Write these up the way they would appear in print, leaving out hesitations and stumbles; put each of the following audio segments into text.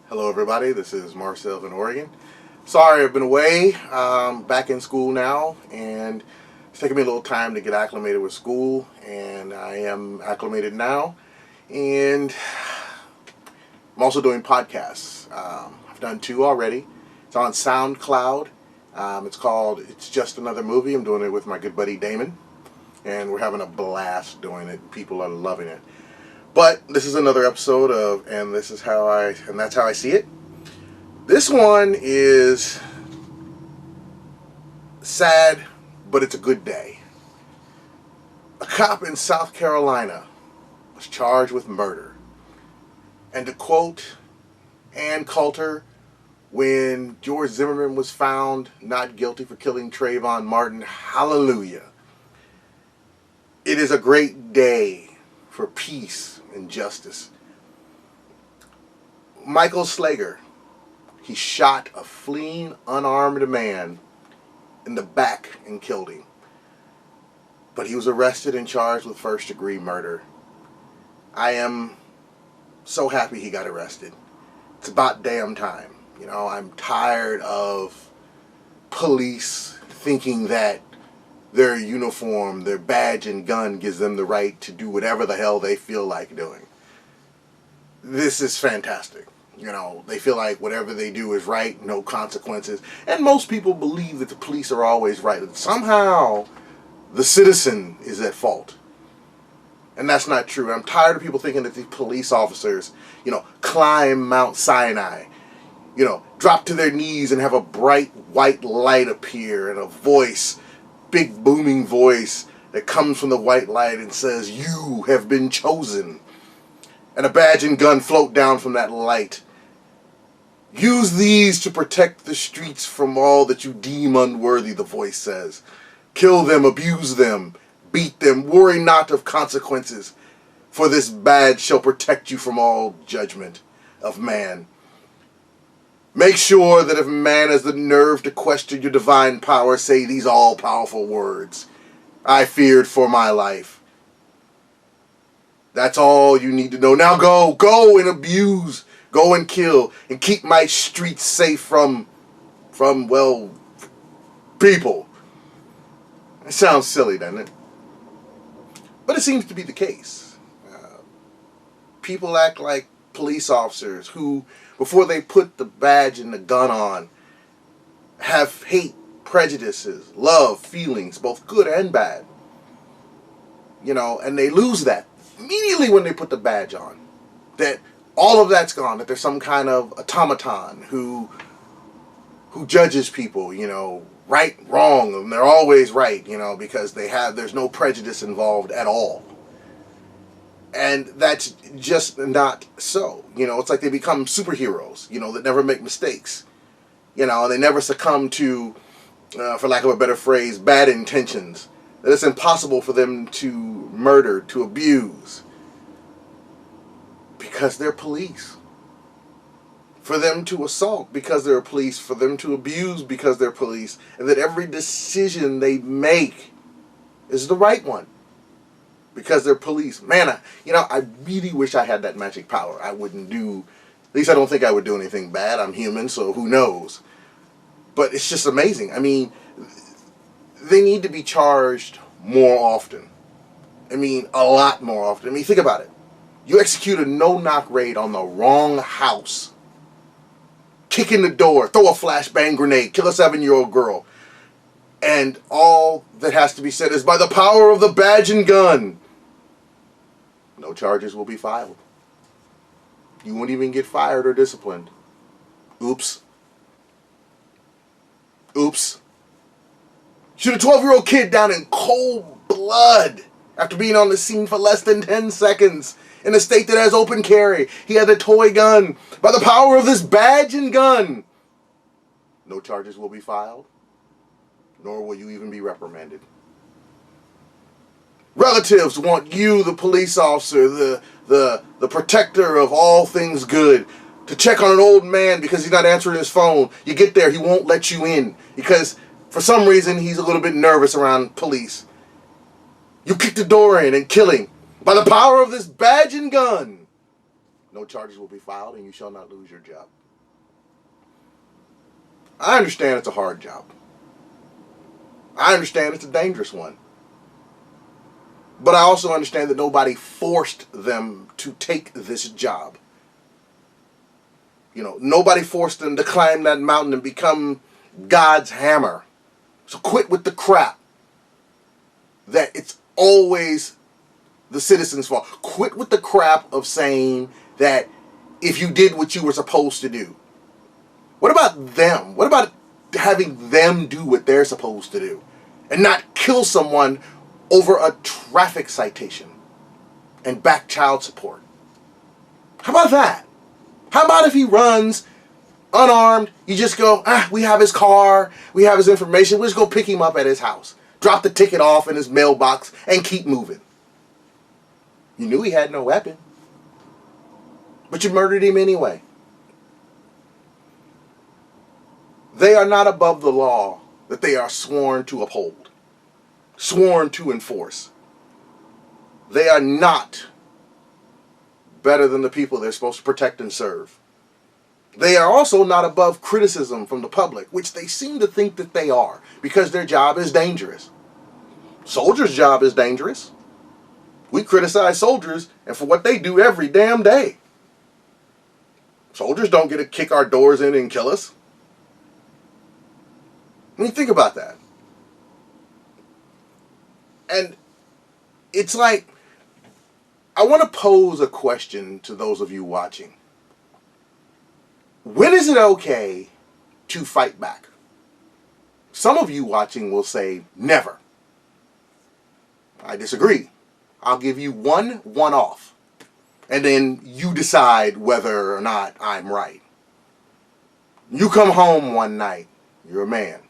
Hello everybody, this is Marcel in Oregon. Sorry I've been away, back in school now, and it's taken me a little time to get acclimated with school, and I am acclimated now, and I'm also doing podcasts. I've done 2 already. It's on SoundCloud. It's called It's Just Another Movie. I'm doing it with my good buddy Damon, and we're having a blast doing it. People are loving it. But this is another episode of and that's how I see it. This one is sad, but it's a good day. A cop in South Carolina was charged with murder. And to quote Ann Coulter, when George Zimmerman was found not guilty for killing Trayvon Martin, hallelujah. It is a great day for peace and justice. Michael Slager, he shot a fleeing unarmed man in the back and killed him. But he was arrested and charged with first-degree murder. I am so happy he got arrested. It's about damn time. You know, I'm tired of police thinking that their uniform, their badge and gun gives them the right to do whatever the hell they feel like doing. This is fantastic. You know, they feel like whatever they do is right, no consequences. And most people believe that the police are always right. Somehow, the citizen is at fault. And that's not true. I'm tired of people thinking that these police officers, climb Mount Sinai, drop to their knees and have a bright white light appear and a voice, big booming voice that comes from the white light and says, "You have been chosen." And a badge and gun float down from that light. "Use these to protect the streets from all that you deem unworthy," the voice says. "Kill them, abuse them, beat them, worry not of consequences, for this badge shall protect you from all judgment of man. Make sure that if man has the nerve to question your divine power, say these all-powerful words. I feared for my life." That's all you need to know. Now go and abuse, go and kill, and keep my streets safe from people. It sounds silly, doesn't it? But it seems to be the case. People act like police officers who, before they put the badge and the gun on, have hate, prejudices, love, feelings, both good and bad. And they lose that immediately when they put the badge on. That all of that's gone, that there's some kind of Otamatone who judges people, right, wrong, and they're always right, because there's no prejudice involved at all. And that's just not so. It's like they become superheroes, that never make mistakes. And they never succumb to, for lack of a better phrase, bad intentions. That it's impossible for them to murder, to abuse. Because they're police. For them to assault because they're police. For them to abuse because they're police. And that every decision they make is the right one. Because they're police. Man, I really wish I had that magic power. I wouldn't do, at least I don't think I would do anything bad. I'm human, so who knows. But it's just amazing. I mean, they need to be charged more often. I mean, a lot more often. I mean, think about it. You execute a no-knock raid on the wrong house. Kick in the door, throw a flashbang grenade, kill a 7-year-old girl. And all that has to be said is, by the power of the badge and gun, no charges will be filed. You won't even get fired or disciplined. Oops. Oops. Shoot a 12-year-old kid down in cold blood after being on the scene for less than 10 seconds in a state that has open carry. He had a toy gun. By the power of this badge and gun, no charges will be filed, nor will you even be reprimanded. Relatives want you, the police officer, the protector of all things good, to check on an old man because he's not answering his phone. You get there, he won't let you in because for some reason he's a little bit nervous around police. You kick the door in and kill him. By the power of this badge and gun, No charges will be filed, and you shall not lose your job. I understand it's a hard job. I understand it's a dangerous one. But I also understand that nobody forced them to take this job. You know, nobody forced them to climb that mountain and become God's hammer. So quit with the crap that it's always the citizens' fault. Quit with the crap of saying that if you did what you were supposed to do. What about them? What about having them do what they're supposed to do and not kill someone over a traffic citation and back child support? How about that? How about if he runs unarmed, you just go, we have his car, we have his information, we'll just go pick him up at his house, drop the ticket off in his mailbox, and keep moving. You knew he had no weapon, but you murdered him anyway. They are not above the law that they are sworn to uphold, sworn to enforce. They are not better than the people they're supposed to protect and serve. They are also not above criticism from the public, which they seem to think that they are, because their job is dangerous. Soldiers' job is dangerous. We criticize soldiers and for what they do every damn day. Soldiers don't get to kick our doors in and kill us. I mean, think about that. And it's like, I want to pose a question to those of you watching. When is it okay to fight back? Some of you watching will say never. I disagree. I'll give you one off, and then you decide whether or not I'm right. You come home one night, you're a man,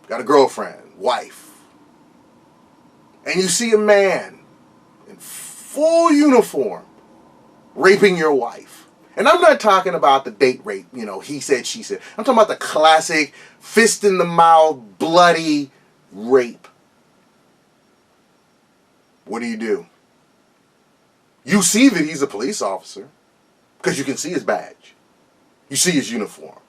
got a girlfriend, wife, and you see a man in full uniform raping your wife. And I'm not talking about the date rape, he said, she said. I'm talking about the classic fist in the mouth, bloody rape. What do? You see that he's a police officer because you can see his badge. You see his uniform.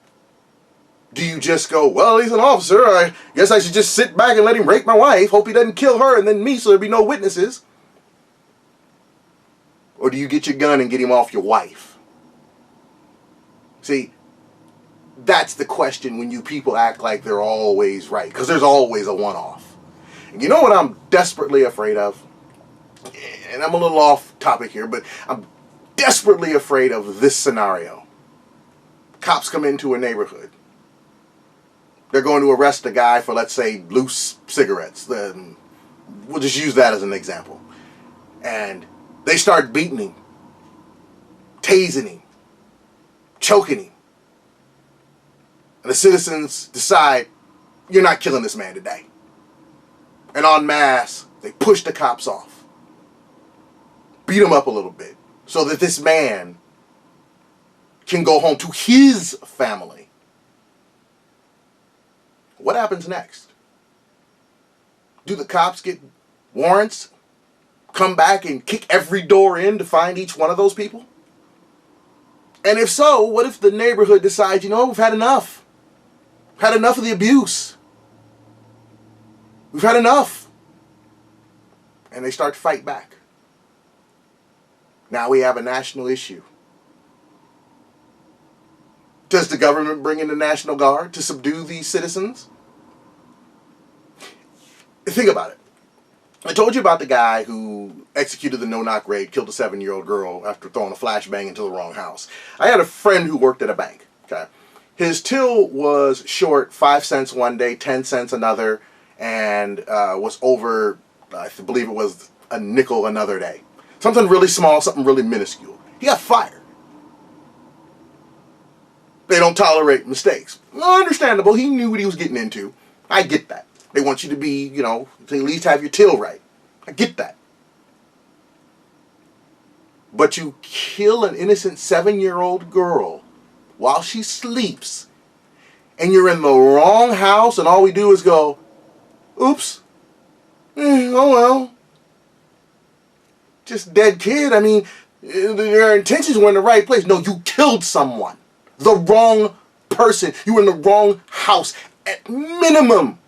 Do you just go, well, he's an officer, I guess I should just sit back and let him rape my wife, hope he doesn't kill her and then me so there'll be no witnesses? Or do you get your gun and get him off your wife? See, that's the question when you people act like they're always right, because there's always a one-off. And you know what I'm desperately afraid of? And I'm a little off topic here, but I'm desperately afraid of this scenario. Cops come into a neighborhood. They're going to arrest a guy for, let's say, loose cigarettes. We'll just use that as an example. And they start beating him, tasing him, choking him. And the citizens decide, you're not killing this man today. And en masse, they push the cops off. Beat him up a little bit so that this man can go home to his family. What happens next? Do the cops get warrants, come back and kick every door in to find each one of those people? And if so, what if the neighborhood decides, we've had enough. We've had enough of the abuse. We've had enough. And they start to fight back. Now we have a national issue. Does the government bring in the National Guard to subdue these citizens? Think about it. I told you about the guy who executed the no-knock raid, killed a 7-year-old girl after throwing a flashbang into the wrong house. I had a friend who worked at a bank. Okay, his till was short 5 cents one day, 10 cents another, and was over, I believe it was a nickel another day. Something really small, something really minuscule. He got fired. They don't tolerate mistakes. Well, understandable. He knew what he was getting into. I get that. They want you to be, to at least have your till right. I get that. But you kill an innocent 7-year-old girl while she sleeps, and you're in the wrong house, and all we do is go, oops, oh well. Just dead kid. I mean, Your intentions were in the right place. No, you killed someone. The wrong person. You were in the wrong house. At minimum,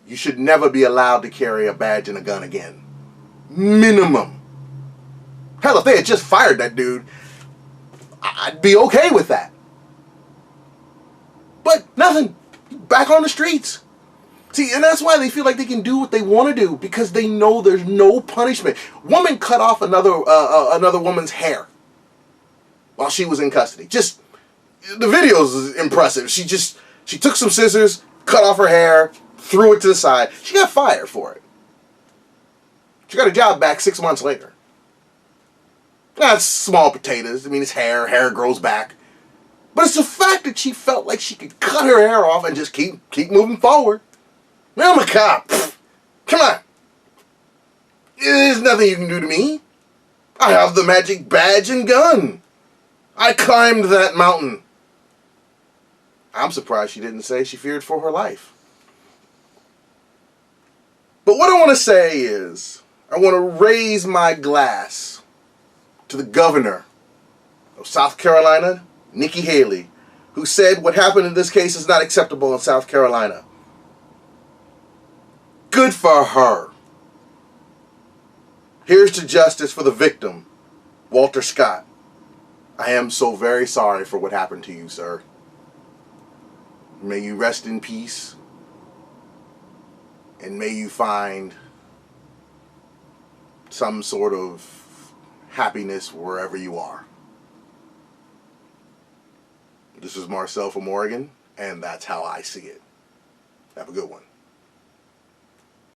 you should never be allowed to carry a badge and a gun again. Minimum. Hell, if they had just fired that dude, I'd be okay with that. But nothing. Back on the streets. See, and that's why they feel like they can do what they want to do, because they know there's no punishment. Woman cut off another woman's hair while she was in custody. Just, the video is impressive. She took some scissors, cut off her hair, threw it to the side. She got fired for it. She got a job back 6 months later. That's small potatoes. I mean, it's hair. Hair grows back. But it's the fact that she felt like she could cut her hair off and just keep moving forward. Now I'm a cop. Pfft. Come on. There's nothing you can do to me. I have the magic badge and gun. I climbed that mountain. I'm surprised she didn't say she feared for her life. But what I want to say is, I want to raise my glass to the governor of South Carolina, Nikki Haley, who said what happened in this case is not acceptable in South Carolina. Good for her. Here's to justice for the victim, Walter Scott. I am so very sorry for what happened to you, sir. May you rest in peace, and may you find some sort of happiness wherever you are. This is Marcel from Oregon, and that's how I see it. Have a good one.